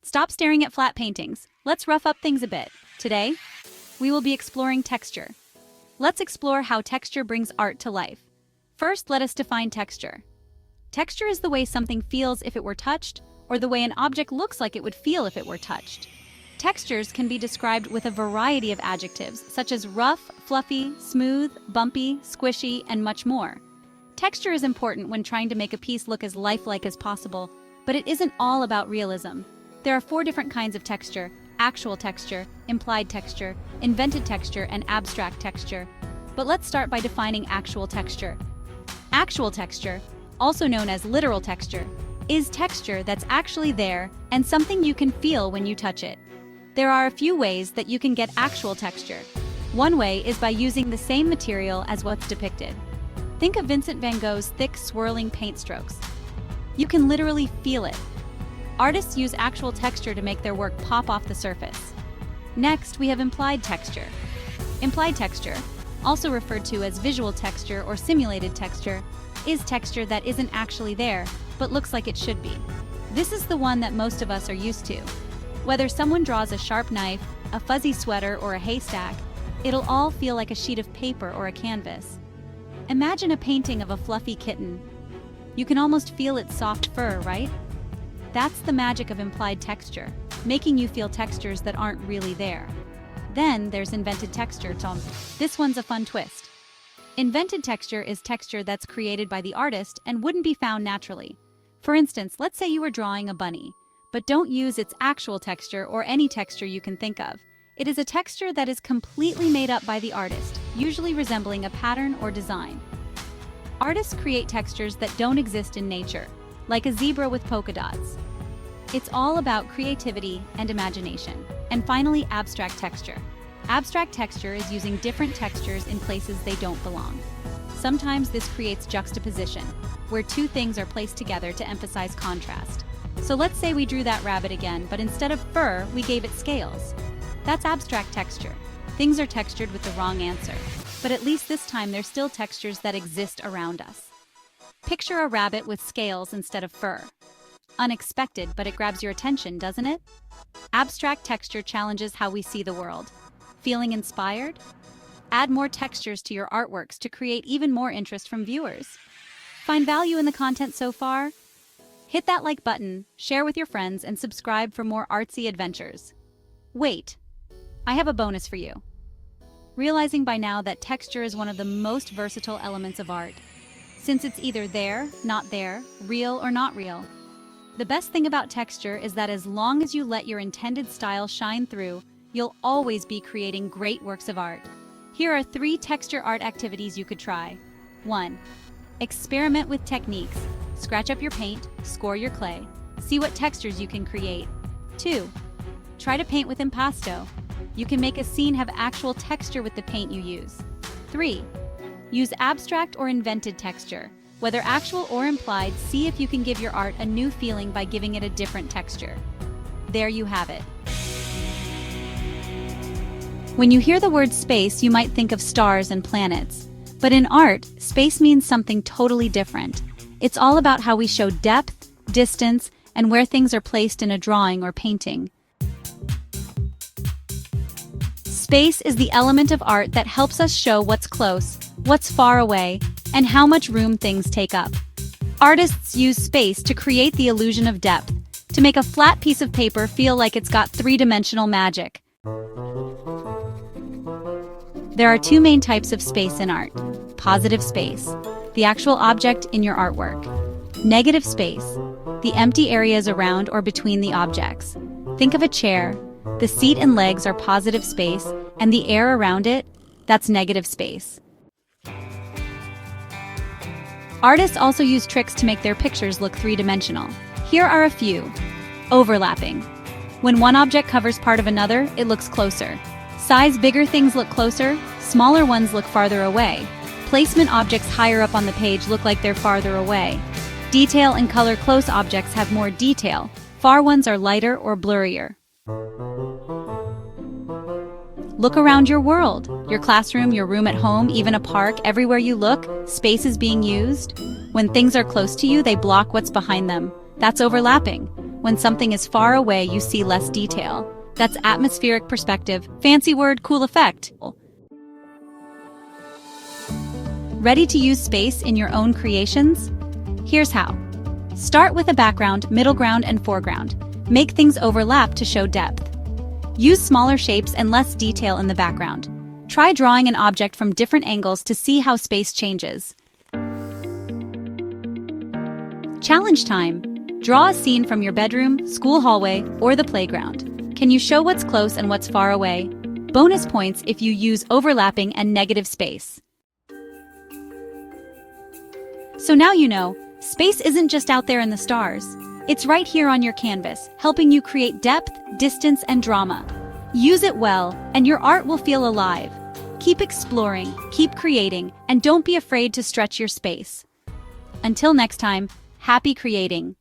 Stop staring at flat paintings. Let's rough up things a bit. Today, we will be exploring texture. Let's explore how texture brings art to life. First, let us define texture. Texture is the way something feels if it were touched, or the way an object looks like it would feel if it were touched. Textures can be described with a variety of adjectives, such as rough, fluffy, smooth, bumpy, squishy, and much more. Texture is important when trying to make a piece look as lifelike as possible, but it isn't all about realism. There are 4 different kinds of texture: actual texture, implied texture, invented texture, and abstract texture. But let's start by defining actual texture. Actual texture, also known as literal texture, is texture that's actually there and something you can feel when you touch it. There are a few ways that you can get actual texture. One way is by using the same material as what's depicted. Think of Vincent van Gogh's thick, swirling paint strokes. You can literally feel it. Artists use actual texture to make their work pop off the surface. Next, we have implied texture. Implied texture, also referred to as visual texture or simulated texture, is texture that isn't actually there, but looks like it should be. This is the one that most of us are used to. Whether someone draws a sharp knife, a fuzzy sweater, or a haystack, it'll all feel like a sheet of paper or a canvas. Imagine a painting of a fluffy kitten. You can almost feel its soft fur, right? That's the magic of implied texture, making you feel textures that aren't really there. Then there's invented texture, Tom. This one's a fun twist. Invented texture is texture that's created by the artist and wouldn't be found naturally. For instance, let's say you were drawing a bunny, but don't use its actual texture or any texture you can think of. It is a texture that is completely made up by the artist, usually resembling a pattern or design. Artists create textures that don't exist in nature, like a zebra with polka dots. It's all about creativity and imagination. And finally, abstract texture. Abstract texture is using different textures in places they don't belong. Sometimes this creates juxtaposition, where 2 things are placed together to emphasize contrast. So let's say we drew that rabbit again, but instead of fur, we gave it scales. That's abstract texture. Things are textured with the wrong answer, but at least this time they're still textures that exist around us. Picture a rabbit with scales instead of fur. Unexpected, but it grabs your attention, doesn't it? Abstract texture challenges how we see the world. Feeling inspired? Add more textures to your artworks to create even more interest from viewers. Find value in the content so far? Hit that like button, share with your friends, and subscribe for more artsy adventures. Wait, I have a bonus for you. Realizing by now that texture is one of the most versatile elements of art, since it's either there, not there, real or not real. The best thing about texture is that as long as you let your intended style shine through, you'll always be creating great works of art. Here are 3 texture art activities you could try. 1. Experiment with techniques. Scratch up your paint, score your clay, see what textures you can create. 2. Try to paint with impasto. You can make a scene have actual texture with the paint you use. 3. Use abstract or invented texture. Whether actual or implied, see if you can give your art a new feeling by giving it a different texture. There you have it. When you hear the word space, you might think of stars and planets. But in art, space means something totally different. It's all about how we show depth, distance, and where things are placed in a drawing or painting. Space is the element of art that helps us show what's close, what's far away, and how much room things take up. Artists use space to create the illusion of depth, to make a flat piece of paper feel like it's got 3-dimensional magic. There are 2 main types of space in art. Positive space, the actual object in your artwork. Negative space, the empty areas around or between the objects. Think of a chair. The seat and legs are positive space, and the air around it, that's negative space. Artists also use tricks to make their pictures look 3-dimensional. Here are a few. Overlapping. When one object covers part of another, it looks closer. Size bigger things look closer, smaller ones look farther away. Placement objects higher up on the page look like they're farther away. Detail and color close objects have more detail. Far ones are lighter or blurrier. Look around your world. Your classroom, your room at home, even a park, everywhere you look, space is being used. When things are close to you, they block what's behind them. That's overlapping. When something is far away, you see less detail. That's atmospheric perspective. Fancy word, cool effect. Ready to use space in your own creations? Here's how. Start with a background, middle ground, and foreground. Make things overlap to show depth. Use smaller shapes and less detail in the background. Try drawing an object from different angles to see how space changes. Challenge time. Draw a scene from your bedroom, school hallway, or the playground. Can you show what's close and what's far away? Bonus points if you use overlapping and negative space. So now you know, space isn't just out there in the stars. It's right here on your canvas, helping you create depth, distance, and drama. Use it well, and your art will feel alive. Keep exploring, keep creating, and don't be afraid to stretch your space. Until next time, happy creating.